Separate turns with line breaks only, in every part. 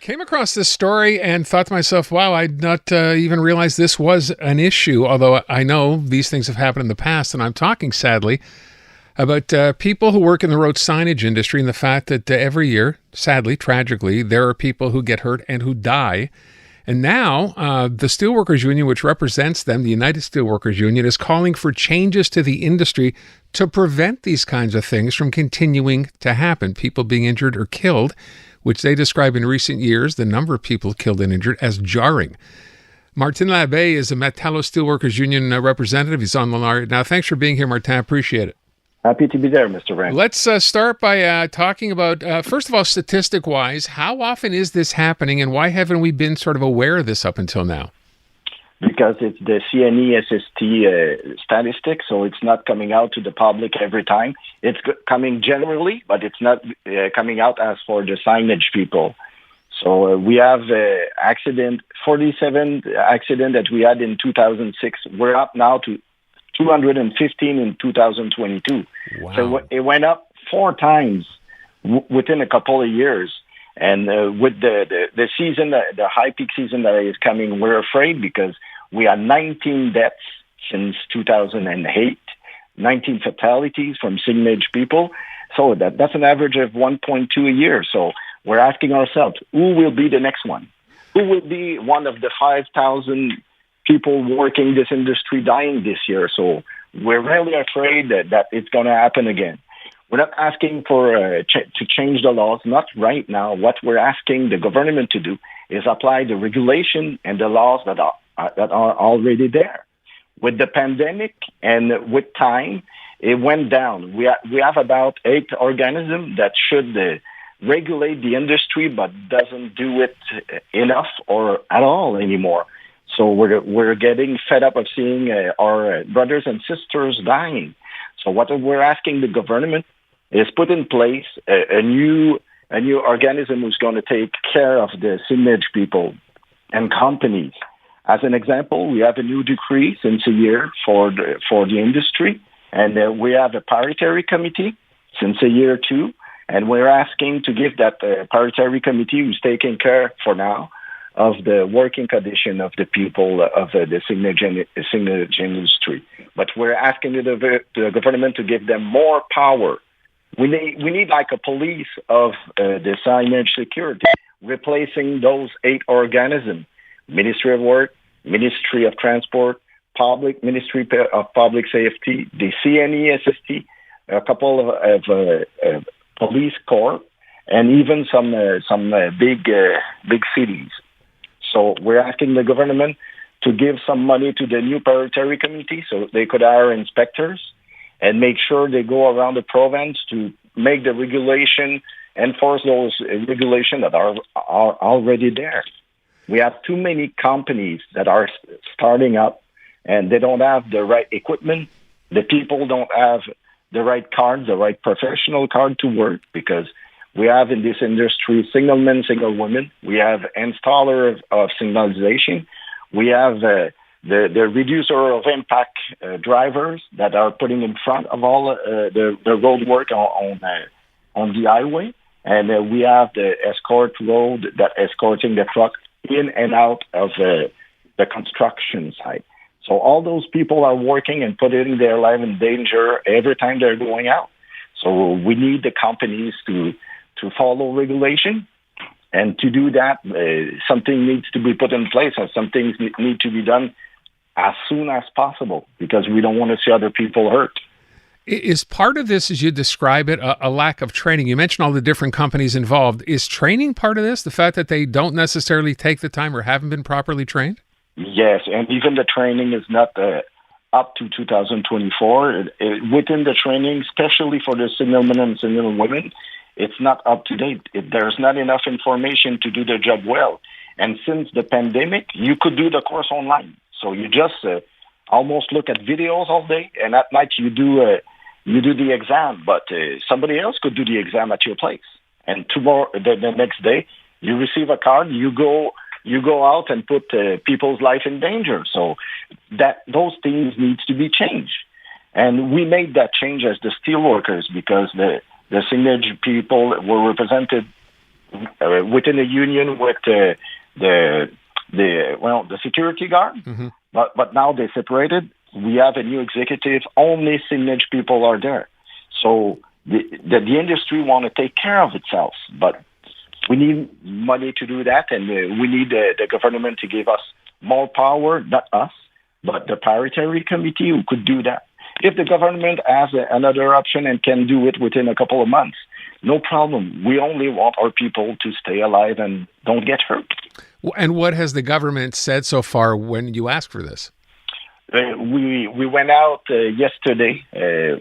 Came across this story and thought to myself, wow, I'd not even realized this was an issue, although I know these things have happened in the past. And I'm talking, sadly, about people who work in the road signage industry and the fact that every year, sadly, tragically, there are people who get hurt and who die. And now the Steelworkers Union, which represents them, the United Steelworkers Union, is calling for changes to the industry to prevent these kinds of things from continuing to happen, people being injured or killed, which they describe in recent years, the number of people killed and injured, as jarring. Martin Labbé is a Metallos Steelworkers Union representative. He's on the line now. Thanks for being here, Martin. I appreciate it.
Happy to be there, Mr. Rand.
Let's start by talking about, first of all, statistic-wise, how often is this happening and why haven't we been sort of aware of this up until now?
Because it's the CNESST statistics, so it's not coming out to the public every time. It's coming generally, but it's not coming out as for the signage people. So we have 47 accidents that we had in 2006. We're up now to 215 in 2022.
Wow.
So it went up 4 times within a couple of years. And with the season, the high peak season that is coming, we're afraid because we had 19 deaths since 2008, 19 fatalities from signage people. So that's an average of 1.2 a year. So we're asking ourselves, who will be the next one? Who will be one of the 5,000 people working this industry dying this year? So we're really afraid that it's going to happen again. We're not asking for to change the laws, not right now. What we're asking the government to do is apply the regulation and the laws that are already there. With the pandemic and with time, it went down. We have about 8 organisms that should regulate the industry, but doesn't do it enough or at all anymore. So we're getting fed up of seeing our brothers and sisters dying. So what we're asking the government is put in place a new organism who's going to take care of the signage people and companies. As an example, we have a new decree since a year for the industry, and we have a parliamentary committee since a year too, and we're asking to give that parliamentary committee who's taking care for now of the working condition of the people of the signage industry. But we're asking the government to give them more power. We need like a police of the signage security, replacing those 8 organisms: Ministry of Work, Ministry of Transport, Ministry of Public Safety, the CNESST, a couple of police corps, and even some big cities. So we're asking the government to give some money to the new parliamentary committee so they could hire inspectors and make sure they go around the province to make the regulation, enforce those regulations that are already there. We have too many companies that are starting up and they don't have the right equipment. The people don't have the right card, the right professional card to work, because we have in this industry signalmen, signalwomen. We have installer of signalization. We have the reducer of impact drivers that are putting in front of all the road work on the highway. And we have the escort road that escorting the truck in and out of the construction site. So all those people are working and putting their life in danger every time they're going out. So we need the companies to follow regulation. And to do that, something needs to be put in place, and some things need to be done as soon as possible, because we don't want to see other people hurt.
Is part of this, as you describe it, a lack of training? You mentioned all the different companies involved. Is training part of this, the fact that they don't necessarily take the time or haven't been properly trained?
Yes, and even the training is not up to 2024. Within the training, especially for the signalmen and signalwomen, it's not up to date. There's not enough information to do the job well. And since the pandemic, you could do the course online. So you just almost look at videos all day, and at night you do the exam. But somebody else could do the exam at your place. And tomorrow, the next day, you receive a card. You go out and put people's life in danger. So those things needs to be changed. And we made that change as the Steelworkers, because the signage people were represented within the union with the security guard, but now they separated. We have a new executive. Only signage people are there. So the industry want to take care of itself, but we need money to do that, and we need the government to give us more power, not us, but the parliamentary committee who could do that. If the government has another option and can do it within a couple of months, no problem. We only want our people to stay alive and don't get hurt.
And what has the government said so far when you ask for this?
We went out yesterday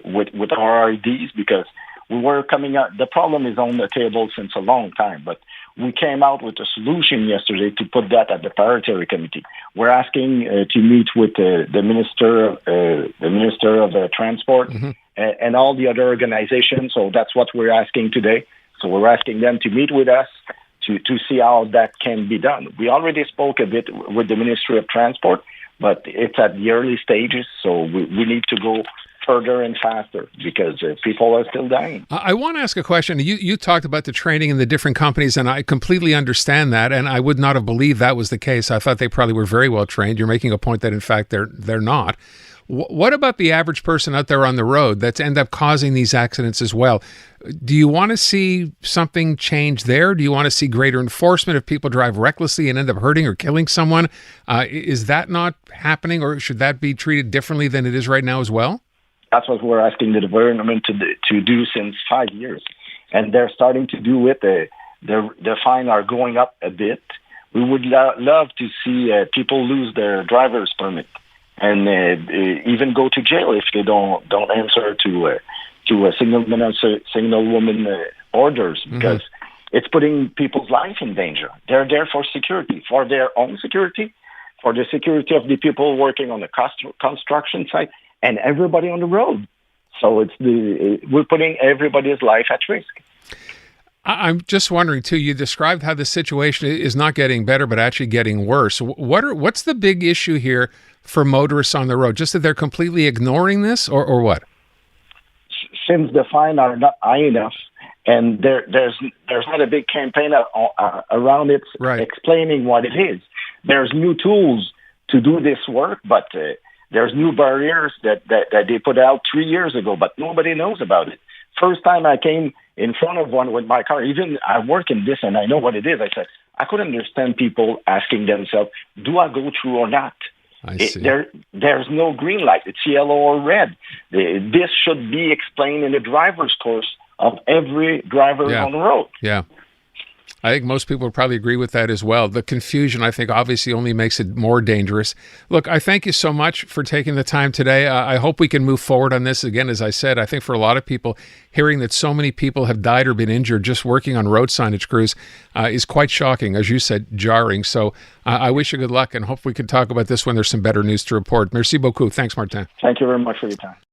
with our IDs because we were coming out. The problem is on the table since a long time, but we came out with a solution yesterday to put that at the parliamentary committee. We're asking to meet with the minister of transport and all the other organizations. So that's what we're asking today. So we're asking them to meet with us to see how that can be done. We already spoke a bit with the Ministry of Transport, but it's at the early stages, so we need to go further and faster because people are still dying. I
want to ask a question. You talked about the training in the different companies, and I completely understand that, and I would not have believed that was the case. I thought they probably were very well trained. You're making a point that, in fact, they're not. What about the average person out there on the road that's end up causing these accidents as well? Do you want to see something change there? Do you want to see greater enforcement if people drive recklessly and end up hurting or killing someone? Is that not happening, or should that be treated differently than it is right now as well?
That's what we're asking the government to do since 5 years. And they're starting to do it. The fines are going up a bit. We would love to see people lose their driver's permit and even go to jail if they don't answer to a signal woman orders, because it's putting people's life in danger. They're there for security, for their own security, for the security of the people working on the construction site, and everybody on the road. So we're putting everybody's life at risk.
I'm just wondering, too, you described how the situation is not getting better, but actually getting worse. What's the big issue here for motorists on the road? Just that they're completely ignoring this, or what?
Since the fines are not high enough, and there's not a big campaign around it explaining what it is. There's new tools to do this work, but there's new barriers that they put out 3 years ago, but nobody knows about it. First time I came in front of one with my car, even I work in this and I know what it is. I said, I could understand people asking themselves, do I go through or not?
I see.
There's no green light. It's yellow or red. This should be explained in the driver's course of every driver on the road.
Yeah. I think most people would probably agree with that as well. The confusion, I think, obviously only makes it more dangerous. Look, I thank you so much for taking the time today. I hope we can move forward on this. Again, as I said, I think for a lot of people, hearing that so many people have died or been injured just working on road signage crews is quite shocking. As you said, jarring. So I wish you good luck and hope we can talk about this when there's some better news to report. Merci beaucoup. Thanks, Martin.
Thank you very much for your time.